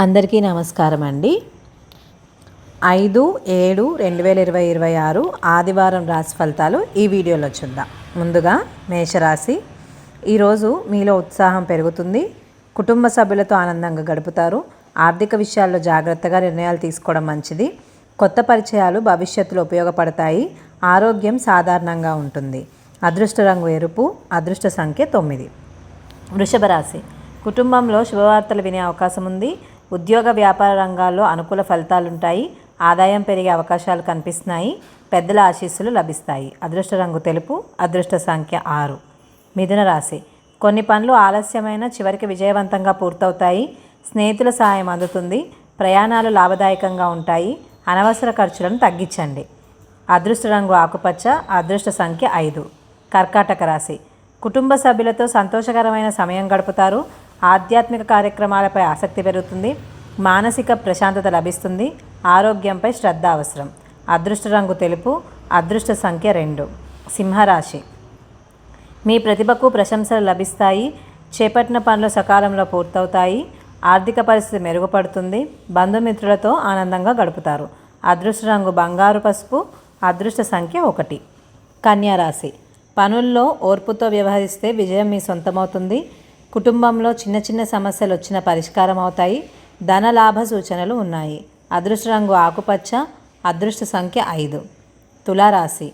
అందరికీ నమస్కారం అండి. 5/7/2026 ఆదివారం రాశి ఫలితాలు ఈ వీడియోలో చూద్దాం. ముందుగా మేషరాశి. ఈరోజు మీలో ఉత్సాహం పెరుగుతుంది. కుటుంబ సభ్యులతో ఆనందంగా గడుపుతారు. ఆర్థిక విషయాల్లో జాగ్రత్తగా నిర్ణయాలు తీసుకోవడం మంచిది. కొత్త పరిచయాలు భవిష్యత్తులో ఉపయోగపడతాయి. ఆరోగ్యం సాధారణంగా ఉంటుంది. అదృష్ట రంగు ఎరుపు. అదృష్ట సంఖ్య 9. వృషభ రాశి. కుటుంబంలో శుభవార్తలు వినే అవకాశం ఉంది. ఉద్యోగ వ్యాపార రంగాల్లో అనుకూల ఫలితాలుంటాయి. ఆదాయం పెరిగే అవకాశాలు కనిపిస్తున్నాయి. పెద్దల ఆశీస్సులు లభిస్తాయి. అదృష్ట రంగు తెలుపు. అదృష్ట సంఖ్య 6. మిథున రాశి. కొన్ని పనులు ఆలస్యమైన చివరికి విజయవంతంగా పూర్తవుతాయి. స్నేహితుల సహాయం అందుతుంది. ప్రయాణాలు లాభదాయకంగా ఉంటాయి. అనవసర ఖర్చులను తగ్గించండి. అదృష్ట రంగు ఆకుపచ్చ. అదృష్ట సంఖ్య 5. కర్కాటక రాశి. కుటుంబ సభ్యులతో సంతోషకరమైన సమయం గడుపుతారు. ఆధ్యాత్మిక కార్యక్రమాలపై ఆసక్తి పెరుగుతుంది. మానసిక ప్రశాంతత లభిస్తుంది. ఆరోగ్యంపై శ్రద్ధ అవసరం. అదృష్ట రంగు తెలుపు. అదృష్ట సంఖ్య 2. సింహరాశి. మీ ప్రతిభకు ప్రశంసలు లభిస్తాయి. చేపట్టిన పనులు సకాలంలో పూర్తవుతాయి. ఆర్థిక పరిస్థితి మెరుగుపడుతుంది. బంధుమిత్రులతో ఆనందంగా గడుపుతారు. అదృష్ట రంగు బంగారు పసుపు. అదృష్ట సంఖ్య 1. కన్యా రాశి. పనుల్లో ఓర్పుతో వ్యవహరిస్తే విజయం మీ సొంతమవుతుంది. కుటుంబంలో చిన్న చిన్న సమస్యలు వచ్చిన పరిష్కారం అవుతాయి. ధన లాభ సూచనలు ఉన్నాయి. అదృష్ట రంగు ఆకుపచ్చ. అదృష్ట సంఖ్య 5. తులారాశి.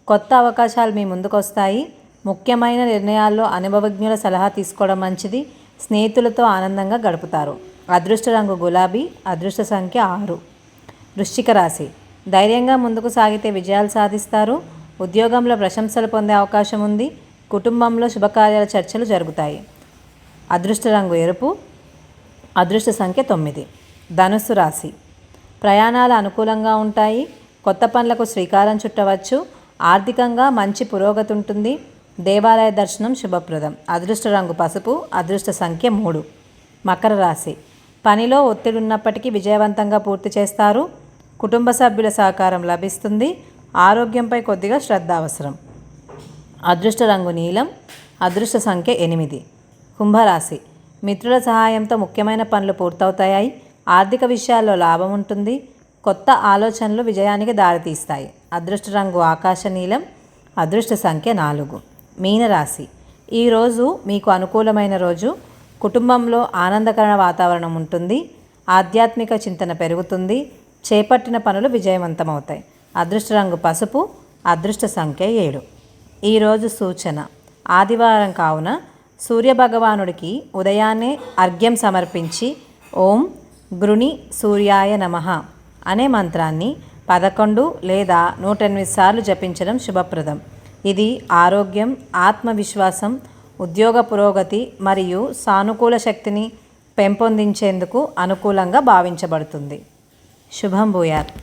కొత్త అవకాశాలు మీ ముందుకు వస్తాయి. ముఖ్యమైన నిర్ణయాల్లో అనుభవజ్ఞుల సలహా తీసుకోవడం మంచిది. స్నేహితులతో ఆనందంగా గడుపుతారు. అదృష్ట రంగు గులాబీ. అదృష్ట సంఖ్య 6. వృశ్చిక రాశి. ధైర్యంగా ముందుకు సాగితే విజయాలు సాధిస్తారు. ఉద్యోగంలో ప్రశంసలు పొందే అవకాశం ఉంది. కుటుంబంలో శుభకార్యాల చర్చలు జరుగుతాయి. అదృష్ట రంగు ఎరుపు. అదృష్ట సంఖ్య 9. ధనుస్సు రాశి. ప్రయాణాలు అనుకూలంగా ఉంటాయి. కొత్త పనులకు శ్రీకారం చుట్టవచ్చు. ఆర్థికంగా మంచి పురోగతి ఉంటుంది. దేవాలయ దర్శనం శుభప్రదం. అదృష్ట రంగు పసుపు. అదృష్ట సంఖ్య 3. మకర రాశి. పనిలో ఒత్తిడి ఉన్నప్పటికీ విజయవంతంగా పూర్తి చేస్తారు. కుటుంబ సభ్యుల సహకారం లభిస్తుంది. ఆరోగ్యంపై కొద్దిగా శ్రద్ధ అవసరం. అదృష్ట రంగు నీలం. అదృష్ట సంఖ్య 8. కుంభరాశి. మిత్రుల సహాయంతో ముఖ్యమైన పనులు పూర్తవుతాయి. ఆర్థిక విషయాల్లో లాభం ఉంటుంది. కొత్త ఆలోచనలు విజయానికి దారితీస్తాయి. అదృష్ట రంగు ఆకాశ నీలం. అదృష్ట సంఖ్య 4. మీనరాశి. ఈరోజు మీకు అనుకూలమైన రోజు. కుటుంబంలో ఆనందకర వాతావరణం ఉంటుంది. ఆధ్యాత్మిక చింతన పెరుగుతుంది. చేపట్టిన పనులు విజయవంతమవుతాయి. అదృష్ట రంగు పసుపు. అదృష్ట సంఖ్య 7. ఈరోజు సూచన. ఆదివారం కావున సూర్యభగవానుడికి ఉదయాన్నే అర్ఘ్యం సమర్పించి ఓం గృణి సూర్యాయ నమః అనే మంత్రాన్ని 11 లేదా 108 సార్లు జపించడం శుభప్రదం. ఇది ఆరోగ్యం, ఆత్మవిశ్వాసం, ఉద్యోగ పురోగతి మరియు సానుకూల శక్తిని పెంపొందించేందుకు అనుకూలంగా భావించబడుతుంది. శుభం భూయాత్.